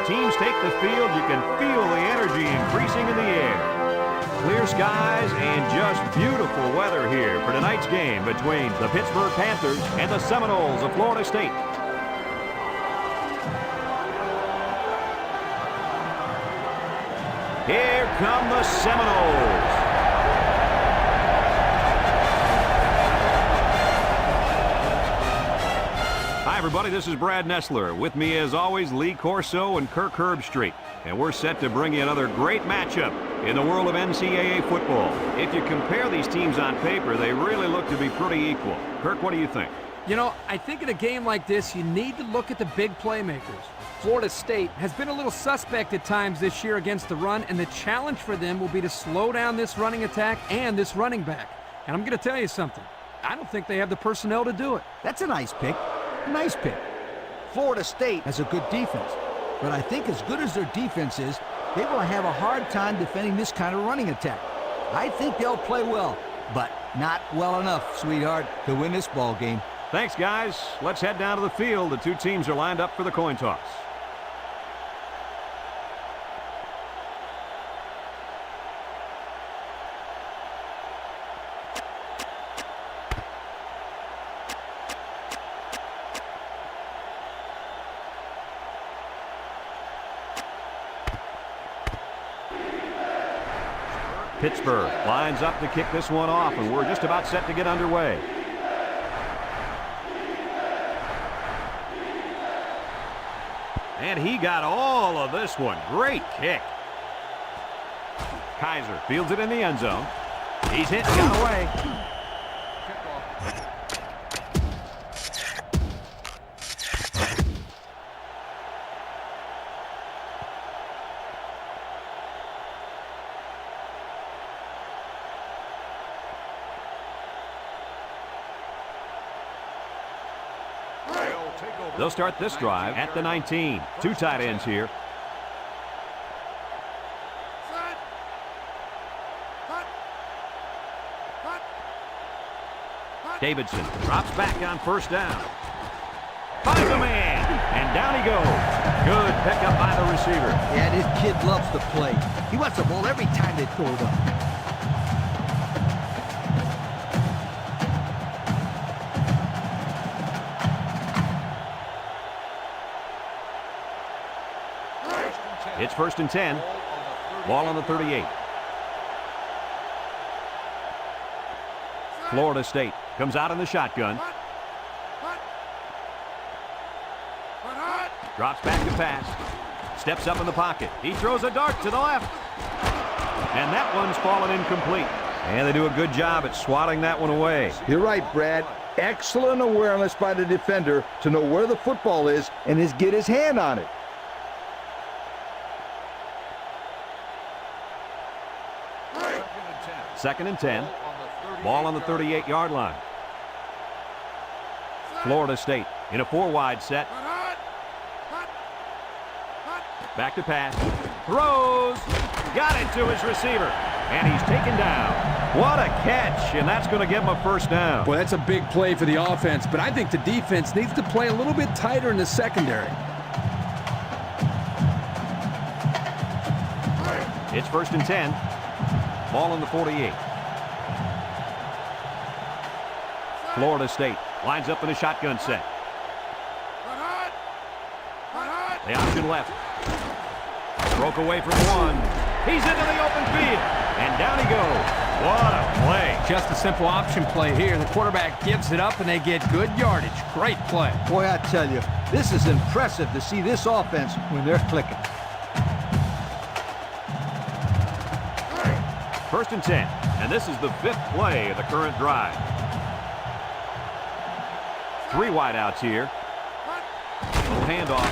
teams take the field, you can feel the energy increasing in the air. Clear skies and just beautiful weather here for tonight's game between the Pittsburgh Panthers and the Seminoles of Florida State. Here come the Seminoles. Hi, everybody. This is Brad Nessler. With me, as always, Lee Corso and Kirk Herbstreit. And we're set to bring you another great matchup in the world of NCAA football. If you compare these teams on paper, they really look to be pretty equal. Kirk, what do you think? You know, I think in a game like this, you need to look at the big playmakers. Florida State has been a little suspect at times this year against the run, and the challenge for them will be to slow down this running attack and this running back. And I'm going to tell you something. I don't think they have the personnel to do it. That's a nice pick. Nice pick. Florida State has a good defense, but I think as good as their defense is, they will have a hard time defending this kind of running attack. I think they'll play well, but not well enough, sweetheart, to win this ball game. Thanks, guys. Let's head down to the field. The two teams are lined up for the coin toss. Pittsburgh lines up to kick this one off, and we're just about set to get underway. And he got all of this one. Great kick. Kaiser fields it in the end zone. He's hit and got away. They'll start this drive at the 19. Two tight ends here. Davidson drops back on first down. Finds a man, and down he goes. Good pickup by the receiver. Yeah, this kid loves to play. He wants the ball every time they throw it up. It's 1st and 10. Ball on the 38. Florida State comes out in the shotgun. Drops back to pass. Steps up in the pocket. He throws a dart to the left. And that one's fallen incomplete. And they do a good job at swatting that one away. You're right, Brad. Excellent awareness by the defender to know where the football is and get his hand on it. Second and 10. Ball on the 38-yard line. Florida State in a four-wide set. Back to pass. Throws. Got it to his receiver. And he's taken down. What a catch. And that's going to give him a first down. Boy, that's a big play for the offense, but I think the defense needs to play a little bit tighter in the secondary. It's 1st and 10. Ball on the 48. Florida State lines up in a shotgun set. The option left. Broke away from one. He's into the open field. And down he goes. What a play. Just a simple option play here. The quarterback gives it up and they get good yardage. Great play. Boy, I tell you, this is impressive to see this offense when they're clicking. 1st and 10. And this is the 5th play of the current drive. Three wideouts here. Little handoff.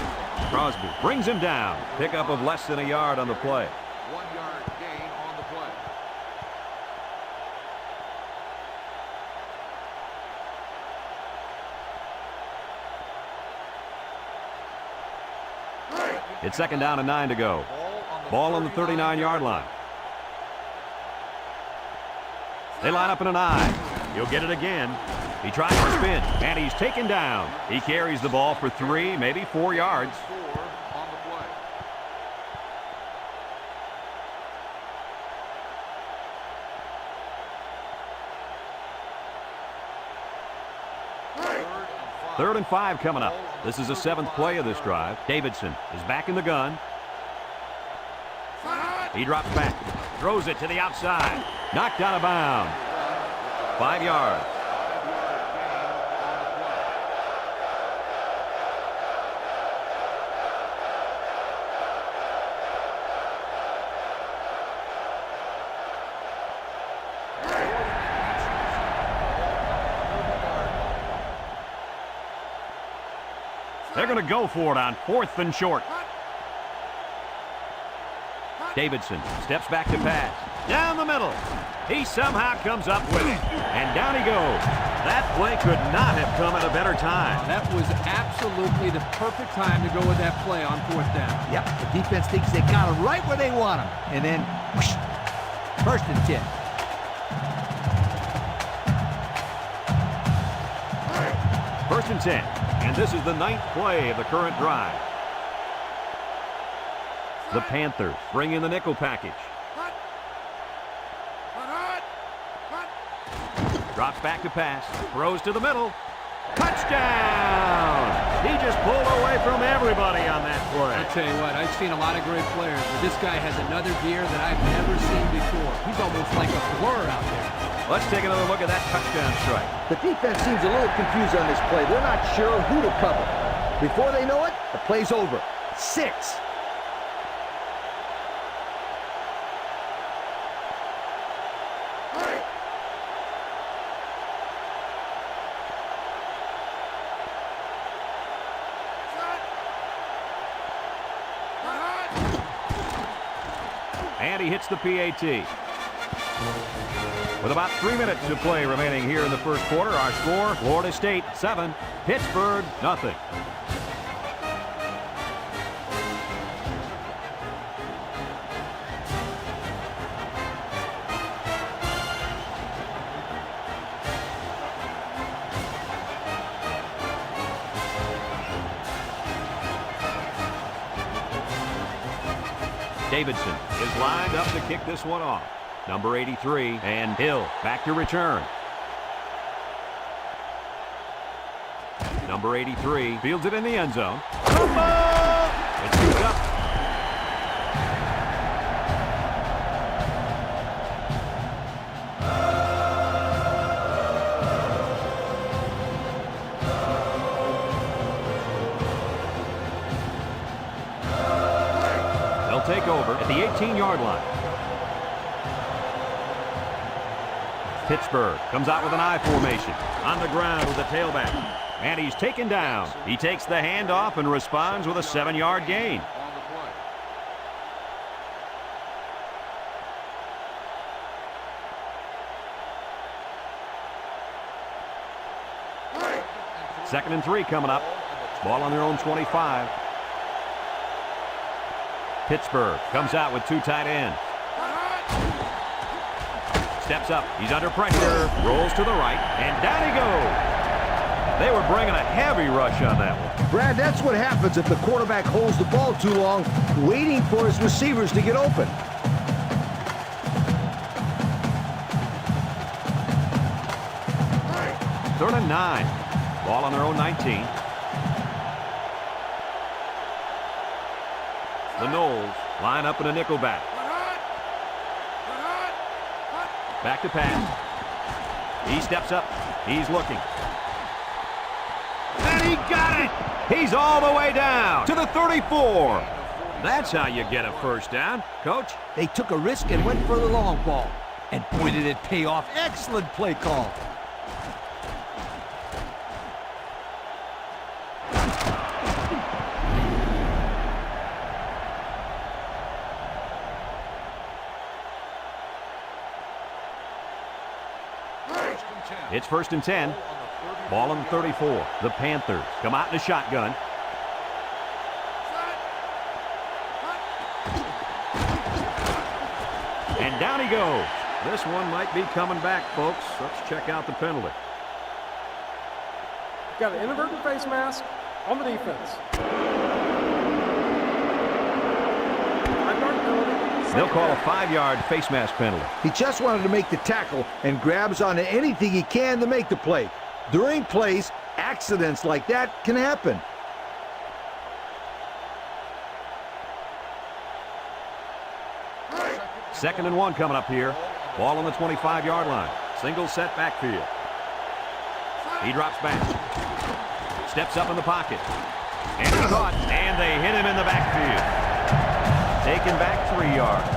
Crosby brings him down. Pickup of less than a yard on the play. 1 yard gain on the play. It's 2nd down and 9 to go. Ball on the 39-yard line. They line up in an I. He'll get it again. He tries to spin, and he's taken down. He carries the ball for 3, maybe 4 yards. 3rd and 5 coming up. This is the 7th play of this drive. Davidson is back in the gun. He drops back, throws it to the outside. Knocked out of bounds. 5 yards. They're going to go for it on 4th and short. Davidson steps back to pass. Down the middle. He somehow comes up with it. And down he goes. That play could not have come at a better time. That was absolutely the perfect time to go with that play on 4th down. Yep, the defense thinks they got him right where they want him. And then, whoosh, 1st and 10. First and 10. And this is the 9th play of the current drive. The Panthers bring in the nickel package. Drops back to pass. Throws to the middle. Touchdown! He just pulled away from everybody on that play. I tell you what, I've seen a lot of great players, but this guy has another gear that I've never seen before. He's almost like a blur out there. Let's take another look at that touchdown strike. The defense seems a little confused on this play. They're not sure who to cover. Before they know it, the play's over. 6. And he hits the PAT. With about 3 minutes to play remaining here in the first quarter, our score, Florida State 7, Pittsburgh nothing. Davidson is lined up to kick this one off. Number 83, and Hill back to return. Number 83 fields it in the end zone. It's scooped up. They'll take over at the 18-yard line. Pittsburgh comes out with an I formation. On the ground with the tailback. And he's taken down. He takes the handoff and responds with a 7-yard gain. Second and 3 coming up. Ball on their own 25. Pittsburgh comes out with 2 tight ends. Steps up. He's under pressure. Rolls to the right. And down he goes. They were bringing a heavy rush on that one. Brad, that's what happens if the quarterback holds the ball too long, waiting for his receivers to get open. Third and 9. Ball on their own 19. The Knowles line up in a nickel back. Back to pass. He steps up. He's looking. And he got it! He's all the way down to the 34. That's how you get a first down, Coach. They took a risk and went for the long ball. And boy, did it pay off. Excellent play call. It's first and 10. Ball on the 34. The Panthers come out in a shotgun. And down he goes. This one might be coming back, folks. Let's check out the penalty. Got an inadvertent face mask on the defense. 5-yard penalty. They'll call a 5-yard face mask penalty. He just wanted to make the tackle and grabs onto anything he can to make the play. During plays, accidents like that can happen. Second and 1 coming up here. Ball on the 25-yard line. Single set backfield. He drops back. Steps up in the pocket. And he's caught. And they hit him in the backfield. Taken back 3 yards.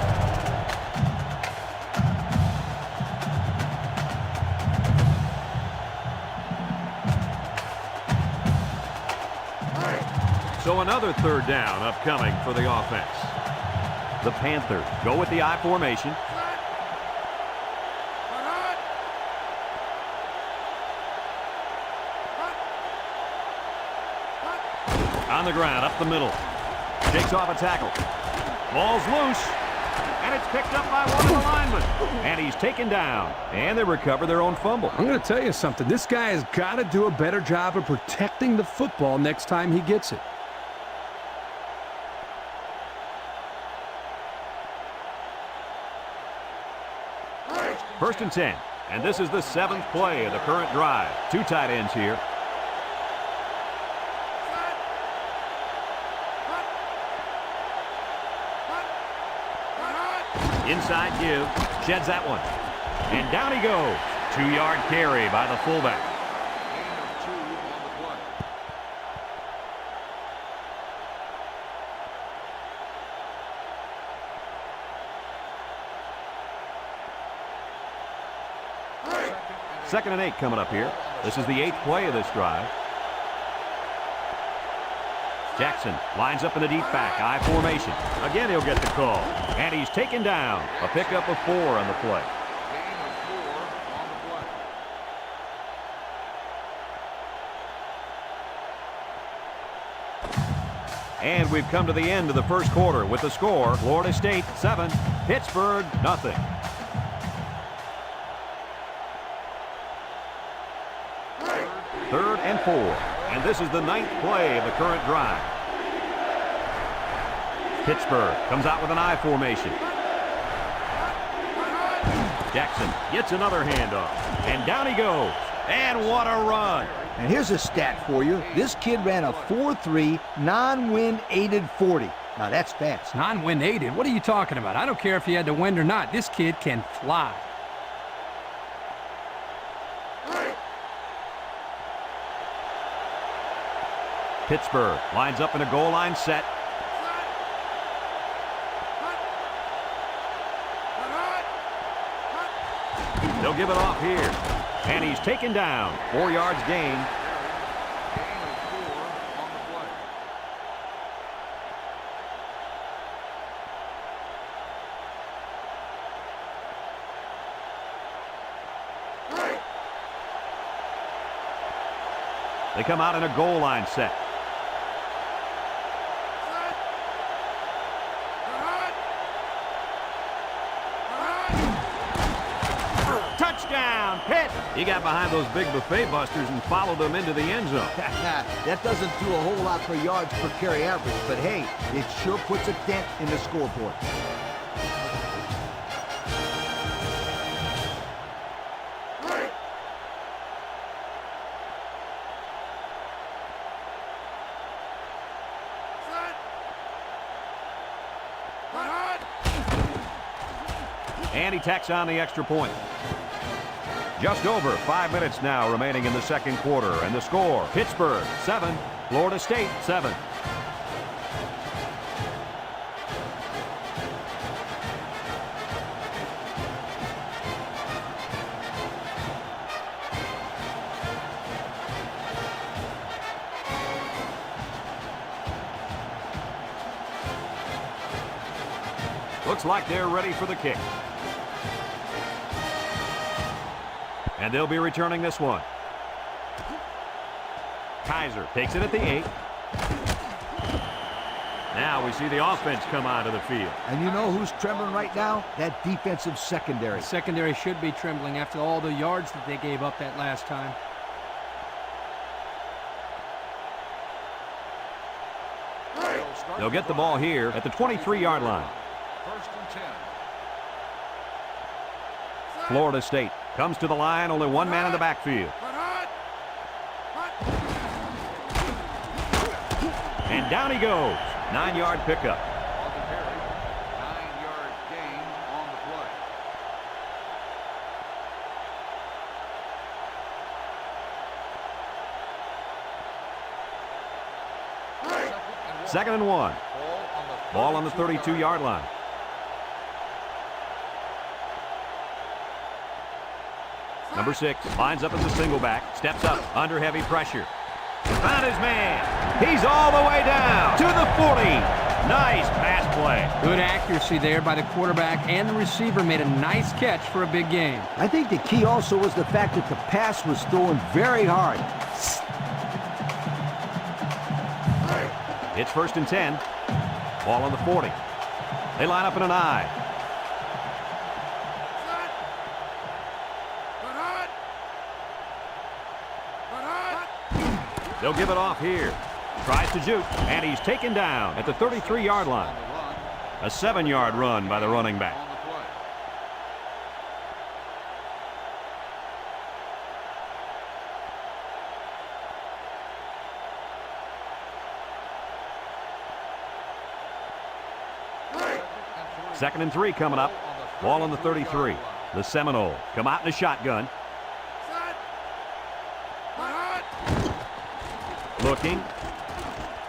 So another third down upcoming for the offense. The Panthers go with the I formation. On the ground, up the middle. Shakes off a tackle. Ball's loose. And it's picked up by one of the linemen. And he's taken down. And they recover their own fumble. I'm going to tell you something. This guy has got to do a better job of protecting the football next time he gets it. First and 10. And this is the 7th play of the current drive. 2 tight ends here. Inside give. Sheds that one. And down he goes. 2-yard carry by the fullback. Gain of 2 on the play. Second and 8 coming up here. This is the 8th play of this drive. Jackson lines up in the deep back. I formation. Again, he'll get the call. And he's taken down. A pickup of 4 on the play. Gain of 4 on the play. And we've come to the end of the first quarter with the score. Florida State 7, Pittsburgh nothing. Third and 4. And this is the 9th play of the current drive. Pittsburgh comes out with an I formation. Jackson gets another handoff. And down he goes. And what a run. And here's a stat for you. This kid ran a 4.3 non-wind aided 40. Now that's fast. Non-wind aided? What are you talking about? I don't care if he had the wind or not. This kid can fly. Pittsburgh lines up in a goal line set. They'll give it off here. And he's taken down. 4 yards gain. Gain of 4 on the play. They come out in a goal line set. Touchdown, Pitt! He got behind those big buffet busters and followed them into the end zone. That doesn't do a whole lot for yards per carry average, but hey, it sure puts a dent in the scoreboard. And he tacks on the extra point. Just over 5 minutes now remaining in the second quarter. And the score, Pittsburgh 7, Florida State 7. Looks like they're ready for the kick. And they'll be returning this one. Kaiser takes it at the 8. Now we see the offense come onto the field. And you know who's trembling right now? That defensive secondary. The secondary should be trembling after all the yards that they gave up that last time. They'll get the ball here at the 23-yard line. First and 10. Florida State comes to the line, only one man in the backfield. And down he goes. 9-yard pickup. On the carry, 9-yard gain on the play. Second and 1. Ball on the 32-yard line. Number 6 lines up as a single back. Steps up under heavy pressure. Found his man. He's all the way down to the 40. Nice pass play. Good accuracy there by the quarterback, and the receiver made a nice catch for a big gain. I think the key also was the fact that the pass was thrown very hard. It's first and 10. Ball on the 40. They line up in an I. They'll give it off here. Tries to juke, and he's taken down at the 33-yard line. A 7-yard run by the running back. On the play. Second and 3 coming up. Ball on the 33. The Seminoles come out in a shotgun. Looking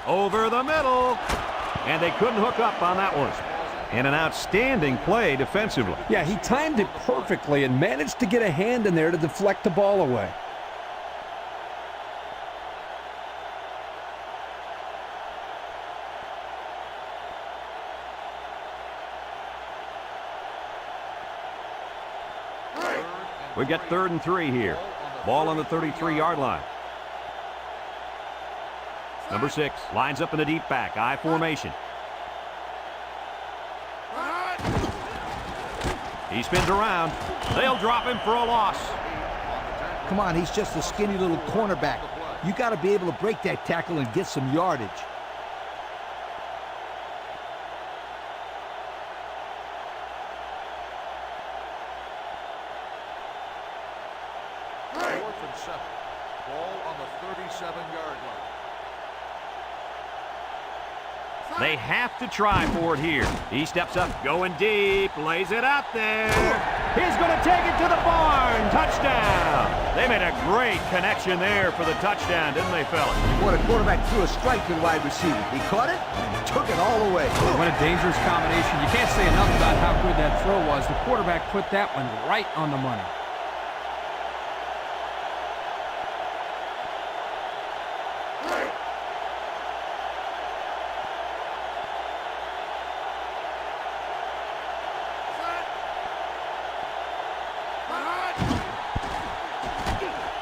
over the middle, and they couldn't hook up on that one. And an outstanding play defensively. Yeah, he timed it perfectly and managed to get a hand in there to deflect the ball away. We get third and 3 here. Ball on the 33-yard line. Number 6 lines up in the deep back, I formation. He spins around. They'll drop him for a loss. Come on, he's just a skinny little cornerback. You got to be able to break that tackle and get some yardage. Fourth and 7. Ball on the 37-yard line. They have to try for it here. He steps up, going deep, lays it out there. He's going to take it to the barn. Touchdown. They made a great connection there for the touchdown, didn't they, fellas? What a quarterback threw a strike to the wide receiver. He caught it and took it all the way. What a dangerous combination. You can't say enough about how good that throw was. The quarterback put that one right on the money.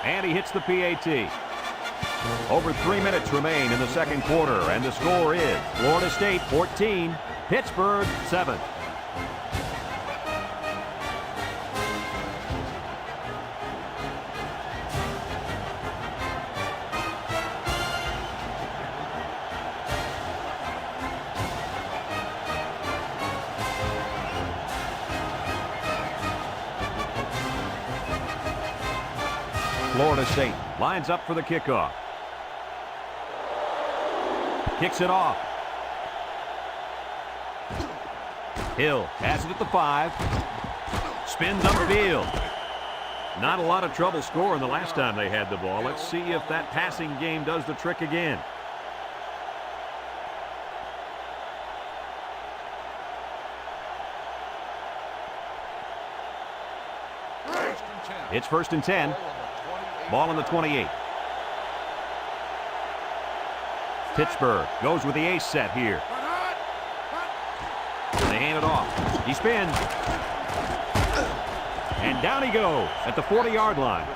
And he hits the PAT. Over 3 minutes remain in the second quarter, and the score is Florida State 14, Pittsburgh 7. Florida State lines up for the kickoff. Kicks it off. Hill has it at the 5. Spins upfield. Not a lot of trouble scoring the last time they had the ball. Let's see if that passing game does the trick again. It's first and 10. Ball on the 28. Pittsburgh goes with the ace set here. They hand it off. He spins. And down he goes at the 40-yard line.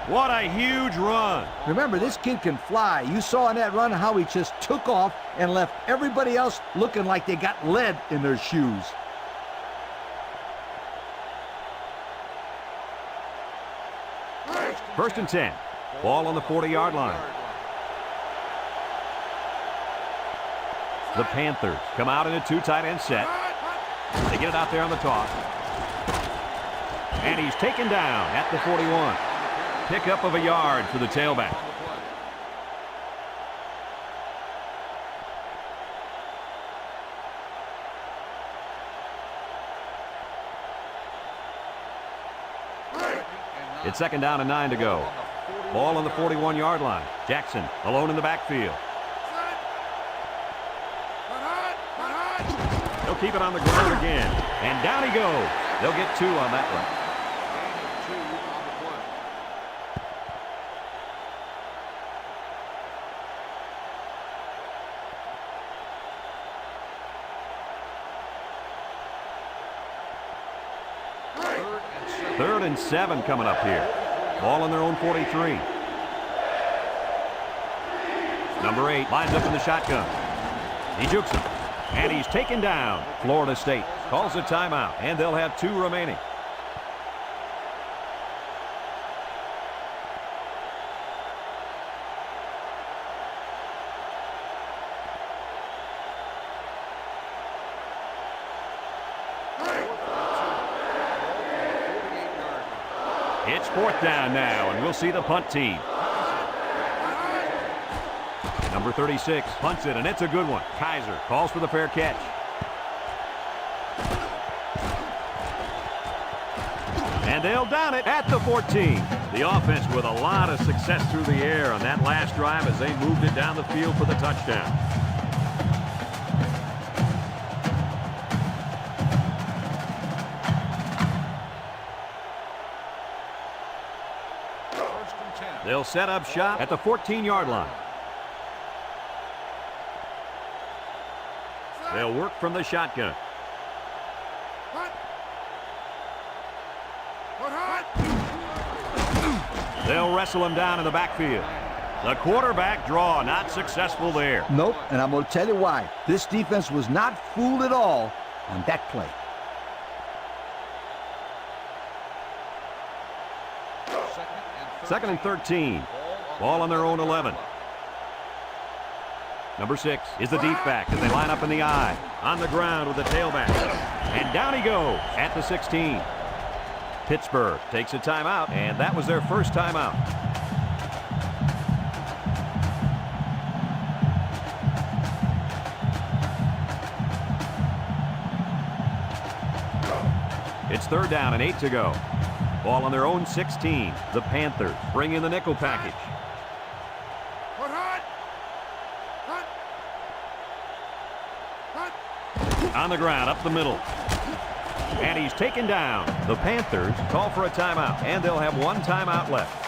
What a huge run. Remember, this kid can fly. You saw in that run how he just took off and left everybody else looking like they got lead in their shoes. First and 10. Ball on the 40-yard line. The Panthers come out in a 2 tight end set. They get it out there on the toss. And he's taken down at the 41. Pickup of a yard for the tailback. It's 2nd down and 9 to go. Ball on the 41-yard line. Jackson alone in the backfield. He'll keep it on the ground again. And down he goes. They'll get 2 on that one. Third and 7 coming up here. Ball on their own 43. Number 8 lines up in the shotgun. He jukes him. And he's taken down. Florida State calls a timeout, and they'll have 2 remaining. It's 4th down now, and we'll see the punt team. Number 36 punts it, and it's a good one. Kaiser calls for the fair catch. And they'll down it at the 14. The offense with a lot of success through the air on that last drive as they moved it down the field for the touchdown. They'll set up shop at the 14-yard line. They'll work from the shotgun. They'll wrestle him down in the backfield. The quarterback draw not successful there. Nope, and I'm going to tell you why. This defense was not fooled at all on that play. Second and 13. Ball on their own 11. Number 6 is the deep back as they line up in the I. On the ground with the tailback. And down he goes at the 16. Pittsburgh takes a timeout, and that was their first timeout. It's 3rd down and 8 to go. Ball on their own 16. The Panthers bring in the nickel package. On the ground, up the middle. And he's taken down. The Panthers call for a timeout, and they'll have 1 timeout left.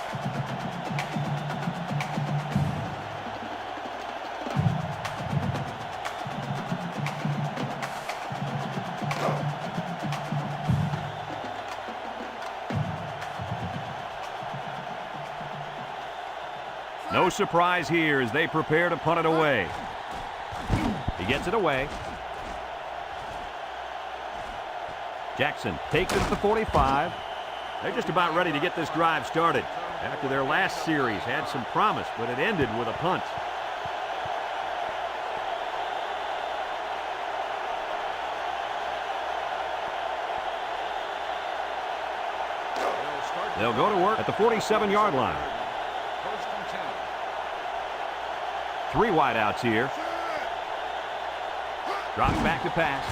No surprise here as they prepare to punt it away. He gets it away. Jackson takes it at the 45. They're just about ready to get this drive started. After their last series had some promise, but it ended with a punt. They'll go to work at the 47-yard line. 3 wideouts here. Drops back to pass.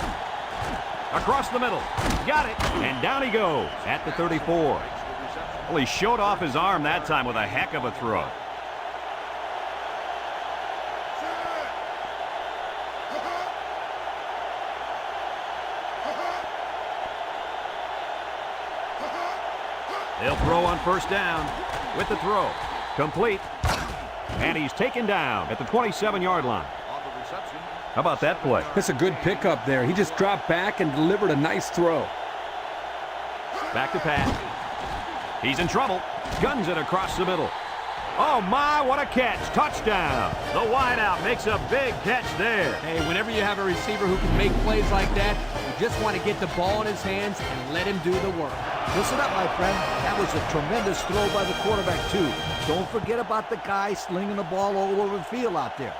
Across the middle. Got it. And down he goes at the 34. Well, he showed off his arm that time with a heck of a throw. They'll throw on 1st down with the throw. Complete. And he's taken down at the 27-yard line. How about that play? That's a good pickup there. He just dropped back and delivered a nice throw. Back to pass. He's in trouble. Guns it across the middle. Oh, my, what a catch. Touchdown. The wideout makes a big catch there. Hey, whenever you have a receiver who can make plays like that, you just want to get the ball in his hands and let him do the work. Listen up, my friend. That was a tremendous throw by the quarterback, too. Don't forget about the guy slinging the ball all over the field out there.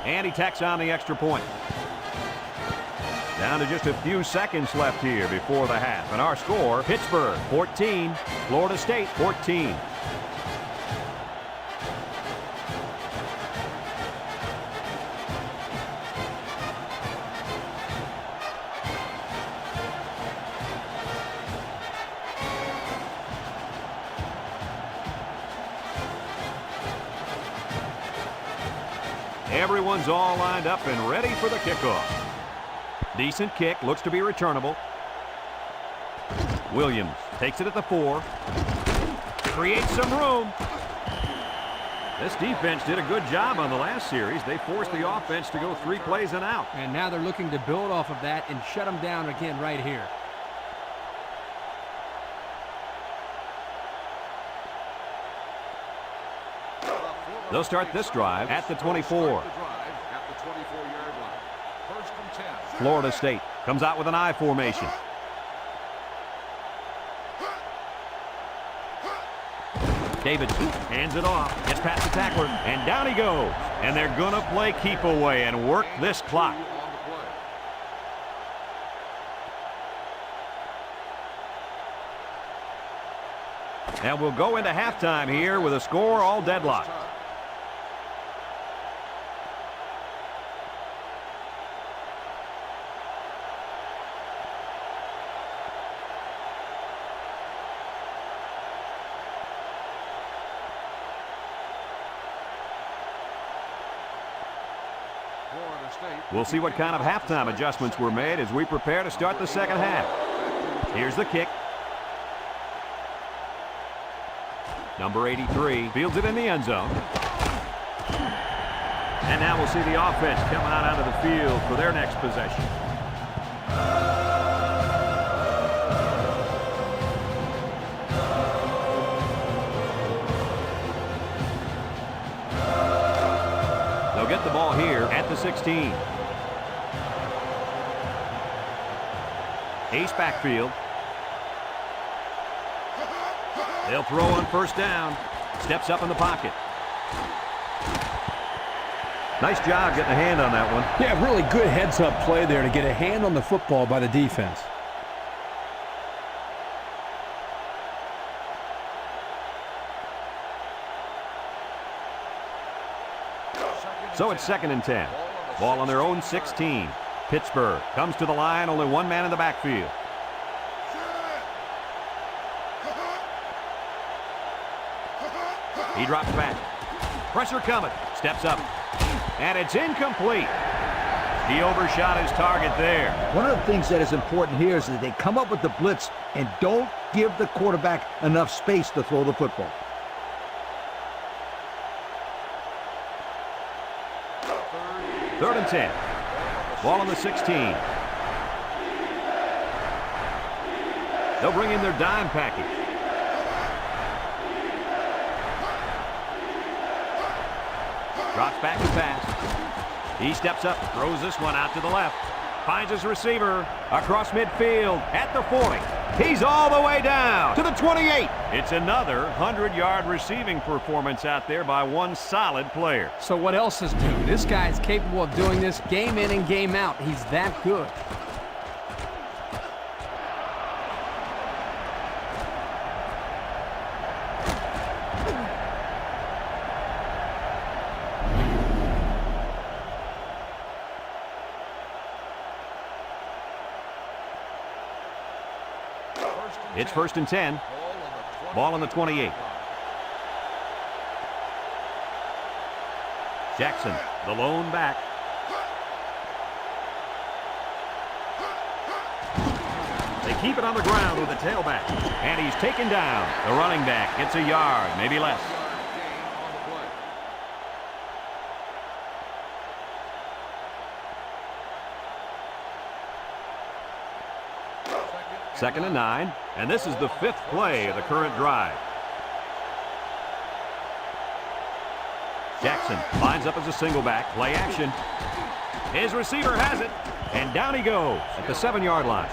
And he tacks on the extra point. Down to just a few seconds left here before the half. And our score, Pittsburgh 14, Florida State 14. Everyone's all lined up and ready for the kickoff. Decent kick, looks to be returnable. Williams takes it at the 4. Creates some room. This defense did a good job on the last series. They forced the offense to go 3 plays and out. And now they're looking to build off of that and shut them down again right here. They'll start this drive at the 24. Florida State comes out with an I formation. Davidson hands it off, gets past the tackler, and down he goes. And they're going to play keep away and work this clock. And we'll go into halftime here with a score all deadlocked. We'll see what kind of halftime adjustments were made as we prepare to start the second half. Here's the kick. Number 83 fields it in the end zone. And now we'll see the offense come out onto the field for their next possession. They'll get the ball here at the 16. Ace backfield. They'll throw on first down. Steps up in the pocket. Nice job getting a hand on that one. Yeah, really good heads-up play there to get a hand on the football by the defense. So it's 2nd and 10. Ball on their own 16. Pittsburgh comes to the line, only one man in the backfield. He drops back. Pressure coming. Steps up. And it's incomplete. He overshot his target there. One of the things that is important here is that they come up with the blitz and don't give the quarterback enough space to throw the football. Third and 10. Ball on the 16. They'll bring in their dime package. Drops back to pass. He steps up, throws this one out to the left. Finds his receiver across midfield at the 40. He's all the way down to the 28. It's another 100-yard receiving performance out there by one solid player. So what else is new? This guy is capable of doing this game in and game out. He's that good. It's 1st and 10. Ball on the 28. Jackson, the lone back. They keep it on the ground with the tailback. And he's taken down. The running back gets a yard, maybe less. Second and 9, and this is the 5th play of the current drive. Jackson lines up as a single back, play action. His receiver has it, and down he goes at the 7-yard line.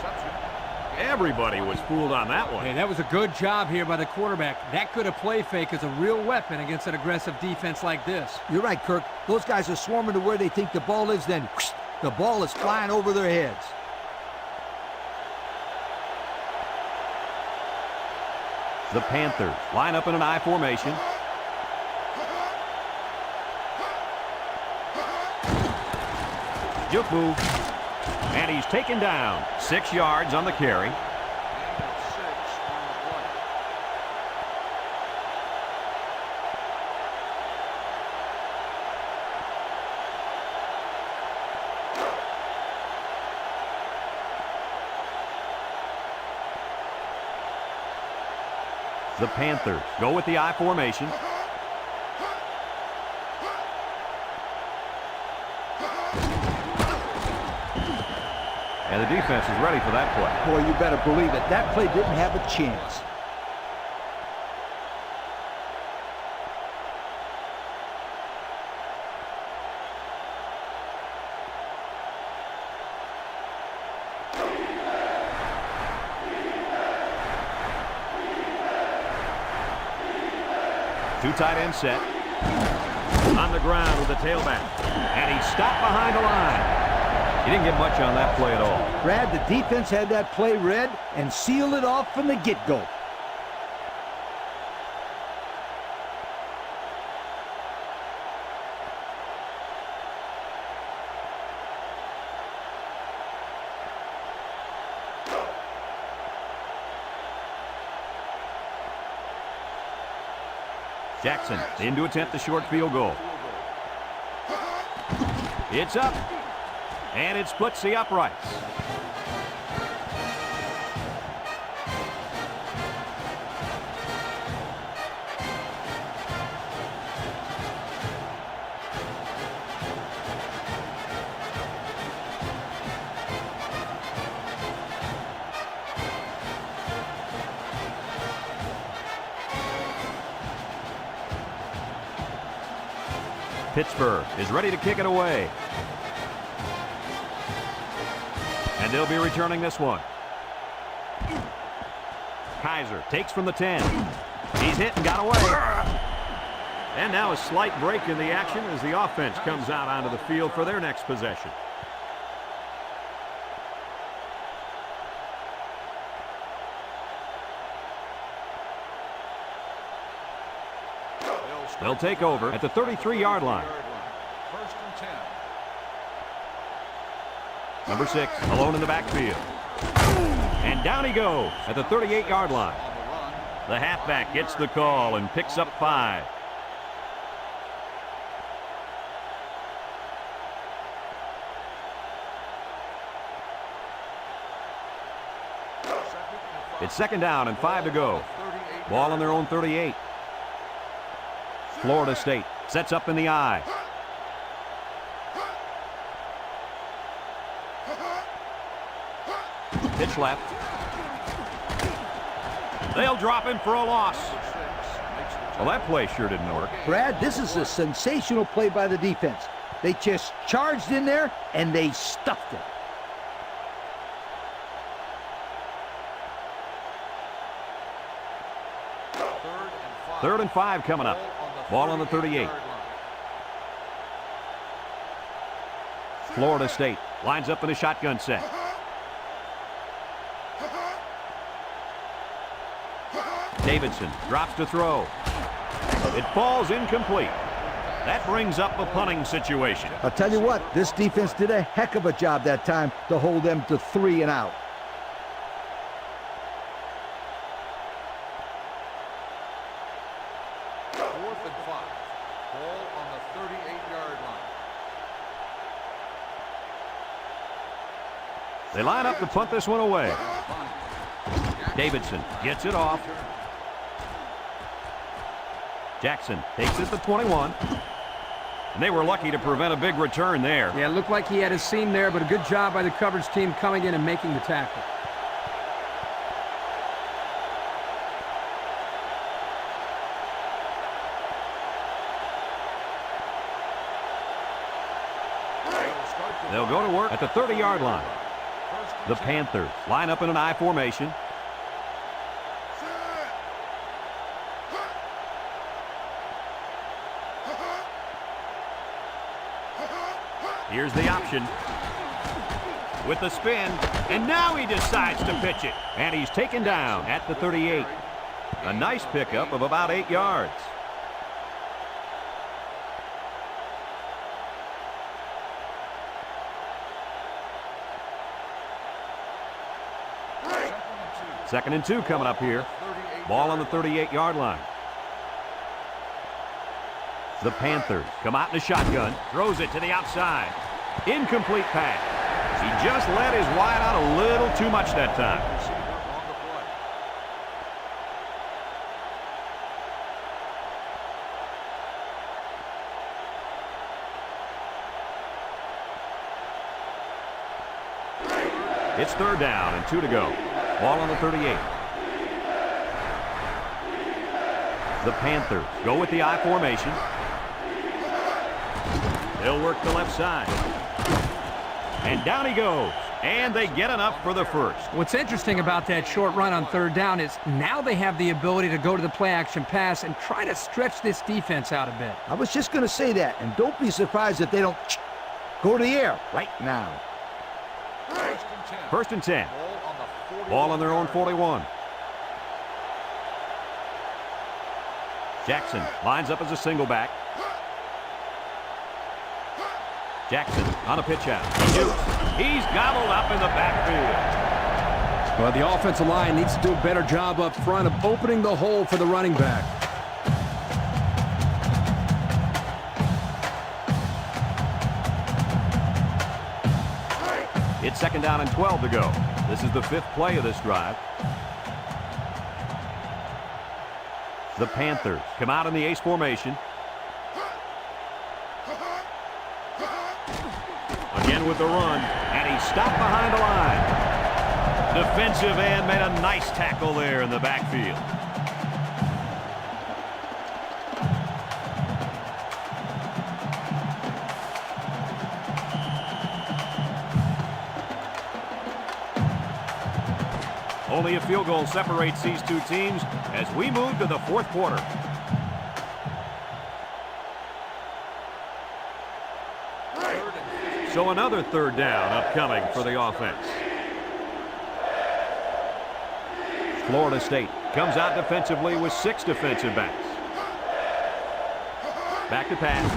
Everybody was fooled on that one. Hey, that was a good job here by the quarterback. That could have play fake as a real weapon against an aggressive defense like this. You're right, Kirk. Those guys are swarming to where they think the ball is, then whoosh, the ball is flying over their heads. The Panthers line up in an I formation. Juke move. And he's taken down. 6 yards on the carry. Gain of 6 on the play. The Panthers go with the I formation. And the defense is ready for that play. Boy, you better believe it. That play didn't have a chance. Two tight end set. On the ground with the tailback. And he's stopped behind the line. He didn't get much on that play at all. Brad, the defense had that play read and sealed it off from the get-go. Jackson in to attempt the short field goal. It's up. And it splits the uprights. Pittsburgh is ready to kick it away. And they'll be returning this one. Kaiser takes from the 10. He's hit and got away. And now a slight break in the action as the offense comes out onto the field for their next possession. They'll take over at the 33-yard line. First and 10. Number 6, alone in the backfield. And down he goes at the 38-yard line. On the run. The halfback gets the call and picks up 5. It's 2nd down and 5 to go. Ball on their own 38. Florida State sets up in the I. Pitch left. They'll drop him for a loss. Well, that play sure didn't work. Brad, this is a sensational play by the defense. They just charged in there, and they stuffed it. Third and 5 coming up. Ball on the 38. Florida State lines up in a shotgun set. Davidson drops to throw. It falls incomplete. That brings up a punting situation. I'll tell you what, this defense did a heck of a job that time to hold them to 3 and out. Fourth and 5. Ball on the 38-yard line. They line up to punt this one away. Davidson gets it off. Jackson takes it to 21. And they were lucky to prevent a big return there. Yeah, it looked like he had his seam there, but a good job by the coverage team coming in and making the tackle. They'll go to work at the 30-yard line. First The Panthers line up in an I formation. Here's the option. With the spin, and now he decides to pitch it. And he's taken down at the 38. A nice pickup of about 8 yards. Second and 2 coming up here. Ball on the 38-yard line. The Panthers come out in a shotgun. Throws it to the outside. Incomplete pass. He just let his wide out a little too much that time. It's third down and 2 to go. Ball on the 38. The Panthers go with the I formation. They'll work the left side. And down he goes. And they get enough for the first. What's interesting about that short run on third down is now they have the ability to go to the play-action pass and try to stretch this defense out a bit. I was just going to say that, and don't be surprised if they don't go to the air right now. First and 10. Ball on their own 41. Jackson lines up as a single back. Jackson on a pitch out. He shoots. He's gobbled up in the backfield. Well, the offensive line needs to do a better job up front of opening the hole for the running back. It's second down and 12 to go. This is the 5th play of this drive. The Panthers come out in the ace formation. Again with the run, and he stopped behind the line. Defensive end made a nice tackle there in the backfield. Only a field goal separates these two teams as we move to the 4th quarter. So another third down upcoming for the offense. Florida State comes out defensively with 6 defensive backs. Back to pass.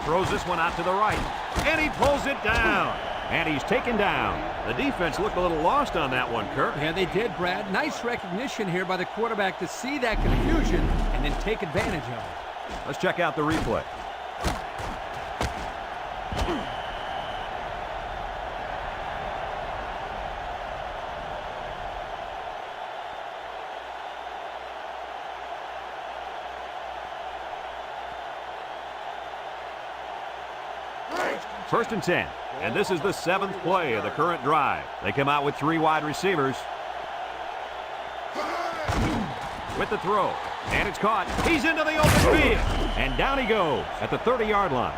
Throws this one out to the right. And he pulls it down. And he's taken down. The defense looked a little lost on that one, Kirk. Yeah, they did, Brad. Nice recognition here by the quarterback to see that confusion and then take advantage of it. Let's check out the replay. First and 10. And this is the 7th play of the current drive. They come out with 3 wide receivers. With the throw. And it's caught. He's into the open field. And down he goes at the 30-yard line.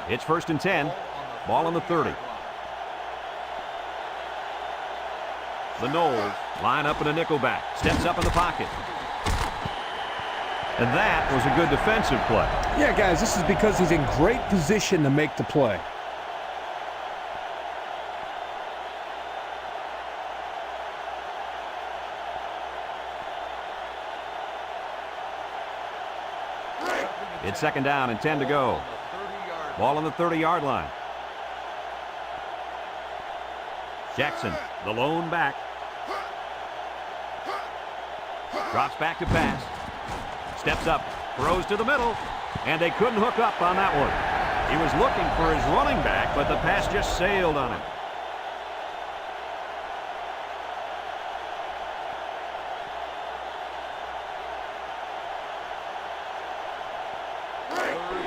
It's first and 10. Ball on the 30. The Noles line up in a nickelback. Steps up in the pocket. And that was a good defensive play. Yeah, guys, this is because he's in great position to make the play. It's second down and 10 to go. Ball on the 30-yard line. Jackson, the lone back. Drops back to pass. Steps up, throws to the middle, and they couldn't hook up on that one. He was looking for his running back, but the pass just sailed on him.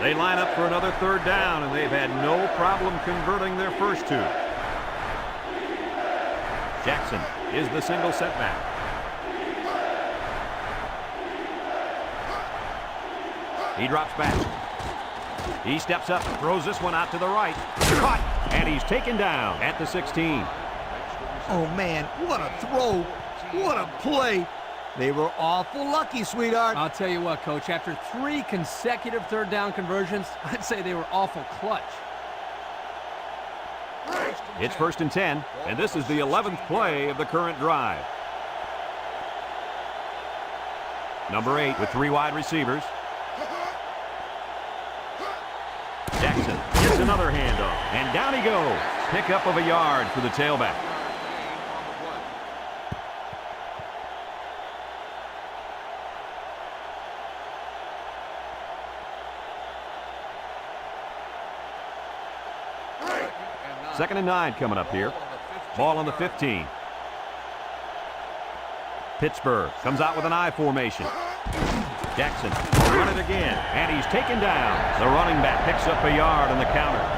They line up for another third down, and they've had no problem converting their first 2. Jackson is the single setback. He drops back. He steps up, throws this one out to the right. Caught, and he's taken down at the 16. Oh, man, what a throw. What a play. They were awful lucky, sweetheart. I'll tell you what, Coach, after 3 consecutive third down conversions, I'd say they were awful clutch. It's 1st and 10, and this is the 11th play of the current drive. Number 8 with 3 wide receivers. Jackson gets another handoff, and down he goes. Pickup of a yard for the tailback. Second and 9 coming up here. Ball on the 15. Pittsburgh comes out with an I formation. Jackson will run it again, and he's taken down. The running back picks up a yard on the counter.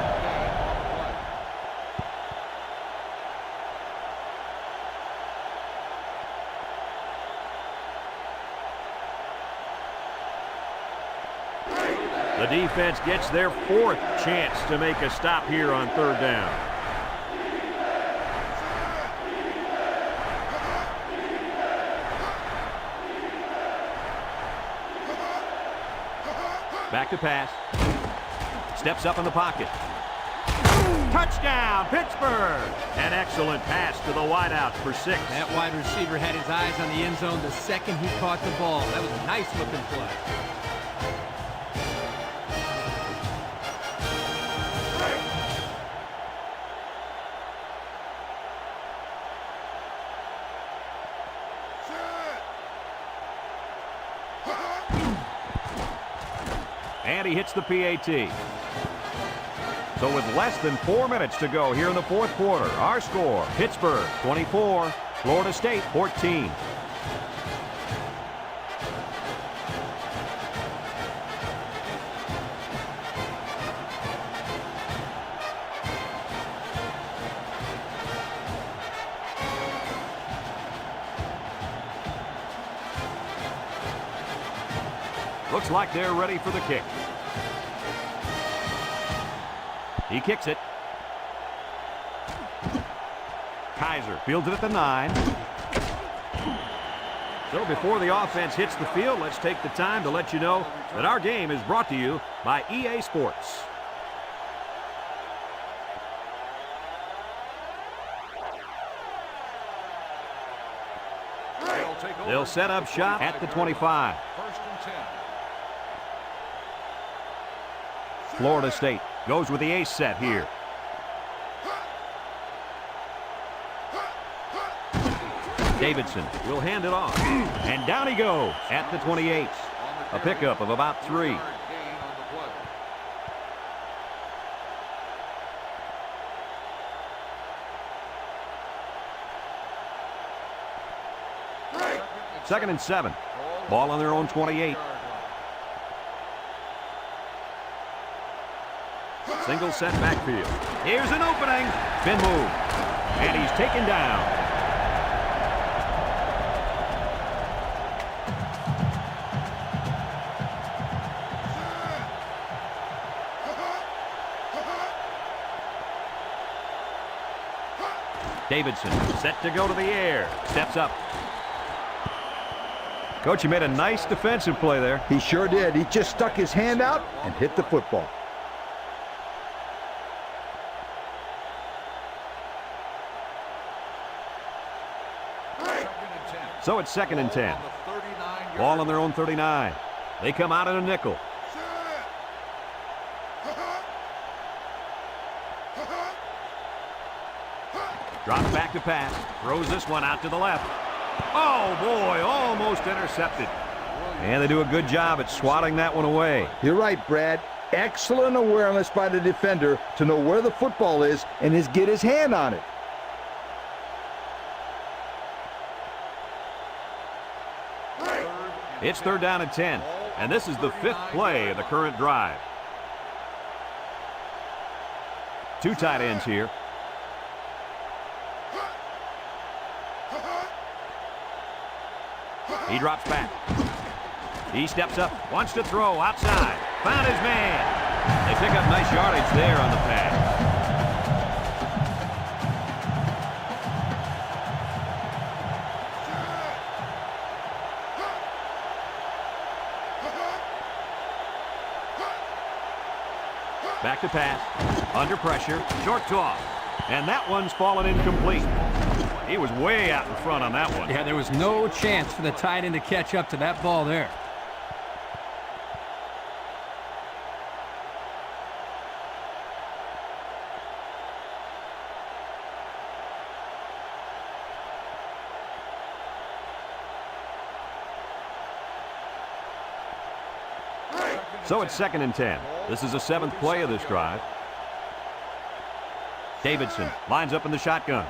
The defense gets their 4th chance to make a stop here on 3rd down. Back to pass. Steps up in the pocket. Touchdown, Pittsburgh! An excellent pass to the wideout for 6. That wide receiver had his eyes on the end zone the second he caught the ball. That was a nice looking play. And he hits the PAT. So with less than 4 minutes to go here in the 4th quarter, our score, Pittsburgh 24, Florida State 14. Looks like they're ready for the kick. He kicks it. Kaiser fields it at the 9. So before the offense hits the field, let's take the time to let you know that our game is brought to you by EA Sports. They'll set up shop at the 25. Florida State goes with the ace set here. Davidson will hand it off. And down he goes at the 28. A pickup of about 3. Second and 7. Ball on their own 28. Single set backfield. Here's an opening. Spin move. And he's taken down. Davidson set to go to the air. Steps up. Coach, you made a nice defensive play there. He sure did. He just stuck his hand out and hit the football. So it's 2nd and 10. Ball on their own 39. They come out in a nickel. Drops back to pass. Throws this one out to the left. Oh, boy, almost intercepted. And they do a good job at swatting that one away. You're right, Brad. Excellent awareness by the defender to know where the football is and get his hand on it. It's 3rd down and 10, and this is the 5th play of the current drive. 2 tight ends here. He drops back. He steps up, wants to throw outside. Found his man. They pick up nice yardage there on the pass. Back to pass. Under pressure. Short toss. And that one's fallen incomplete. He was way out in front on that one. Yeah, there was no chance for the tight end to catch up to that ball there. So it's 2nd and 10. This is the 7th play of this drive. Davidson lines up in the shotgun.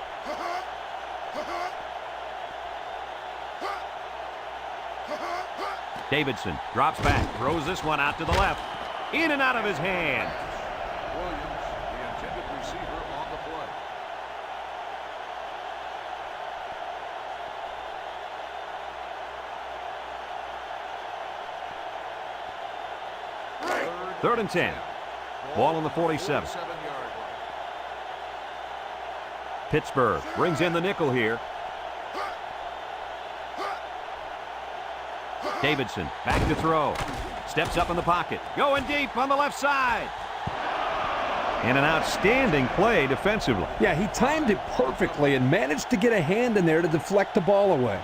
Davidson drops back, throws this one out to the left. In and out of his hands. Williams, the intended receiver on the play. Third and 10. Ball on the 47. 47-yard line. Pittsburgh brings in the nickel here. Davidson back to throw. Steps up in the pocket. Going deep on the left side. And an outstanding play defensively. Yeah, he timed it perfectly and managed to get a hand in there to deflect the ball away.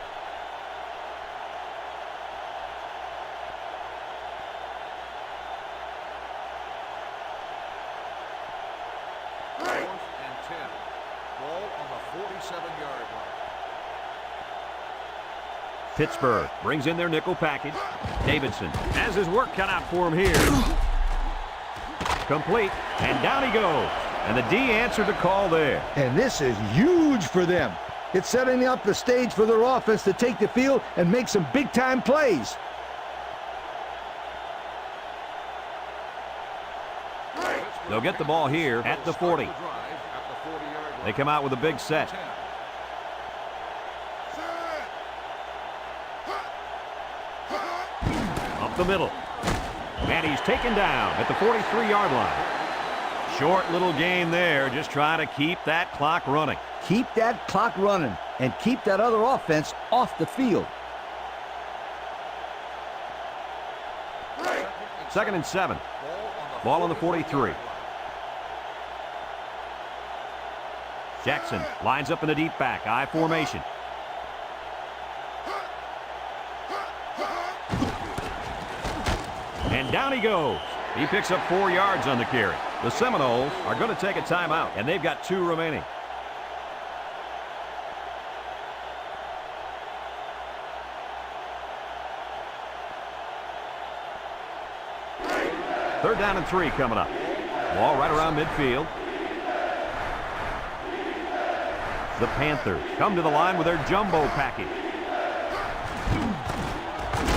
Pittsburgh brings in their nickel package. Davidson has his work cut out for him here. Complete, and down he goes. And the D answered the call there. And this is huge for them. It's setting up the stage for their offense to take the field and make some big-time plays. They'll get the ball here at the 40. They come out with a big set. Up the middle. And he's taken down at the 43-yard line. Short little gain there, just trying to keep that clock running. Keep that clock running and keep that other offense off the field. 2nd and 7. Ball on the 43. Jackson lines up in a deep back, I formation. And down he goes. He picks up 4 yards on the carry. The Seminoles are going to take a timeout, and they've got 2 remaining. Third down and 3 coming up. Ball right around midfield. The Panthers come to the line with their jumbo package.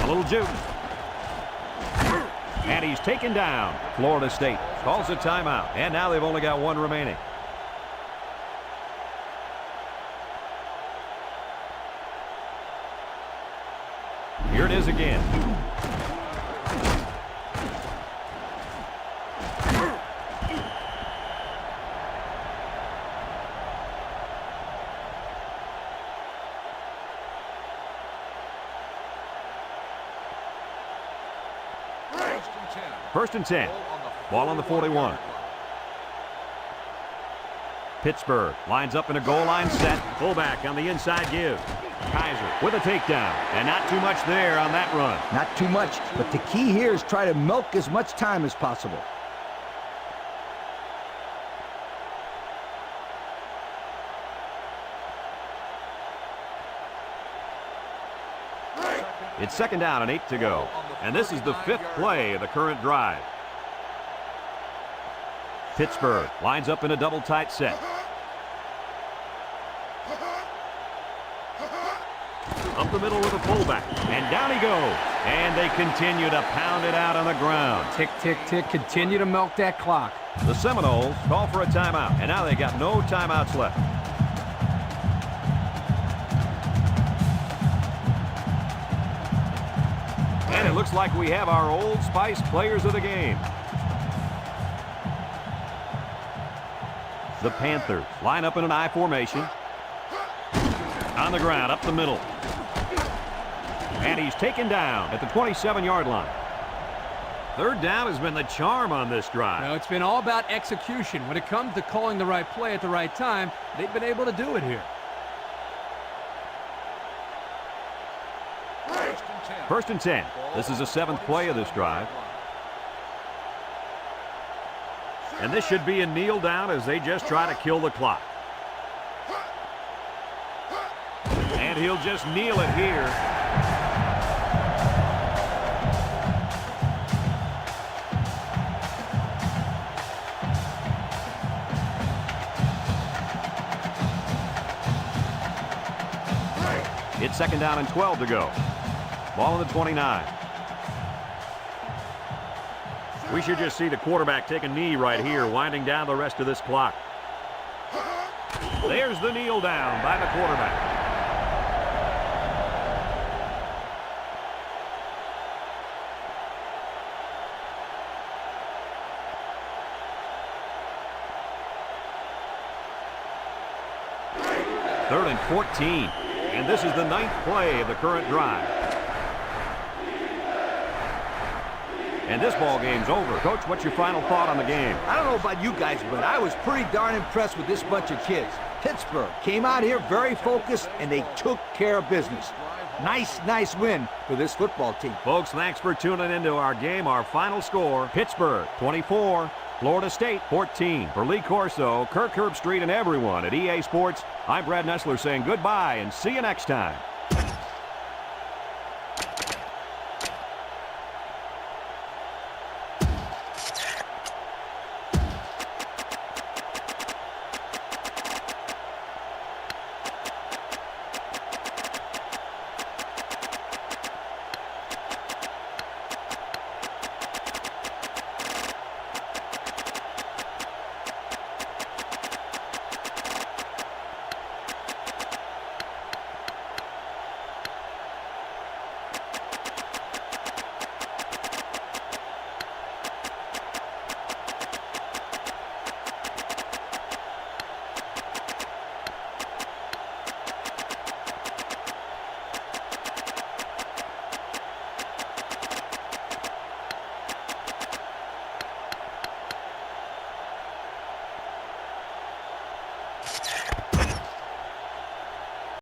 A little juke. And he's taken down. Florida State calls a timeout, and now they've only got 1 remaining. Here it is again. First and 10. Ball on the 41. Pittsburgh lines up in a goal line set. Fullback on the inside give. Kaiser with a takedown. And not too much there on that run. Not too much, but the key here is try to milk as much time as possible. It's 2nd down and 8 to go. And this is the 5th play of the current drive. Pittsburgh lines up in a double tight set. Up the middle with a fullback. And down he goes. And they continue to pound it out on the ground. Tick, tick, tick. Continue to milk that clock. The Seminoles call for a timeout. And now they got no timeouts left. And it looks like we have our Old Spice players of the game. The Panthers line up in an I formation. On the ground, up the middle. And he's taken down at the 27-yard line. Third down has been the charm on this drive. Now, it's been all about execution. When it comes to calling the right play at the right time, they've been able to do it here. First and 10. This is the 7th play of this drive. And this should be a kneel down as they just try to kill the clock. And he'll just kneel it here. It's second down and 12 to go. Ball on the 29. We should just see the quarterback take a knee right here, winding down the rest of this clock. There's the kneel down by the quarterback. Third and 14. And this is the 9th play of the current drive. And this ball game's over. Coach, what's your final thought on the game? I don't know about you guys, but I was pretty darn impressed with this bunch of kids. Pittsburgh came out here very focused, and they took care of business. Nice win for this football team. Folks, thanks for tuning into our game. Our final score, Pittsburgh 24, Florida State 14. For Lee Corso, Kirk Herbstreit, and everyone at EA Sports, I'm Brad Nessler saying goodbye and see you next time.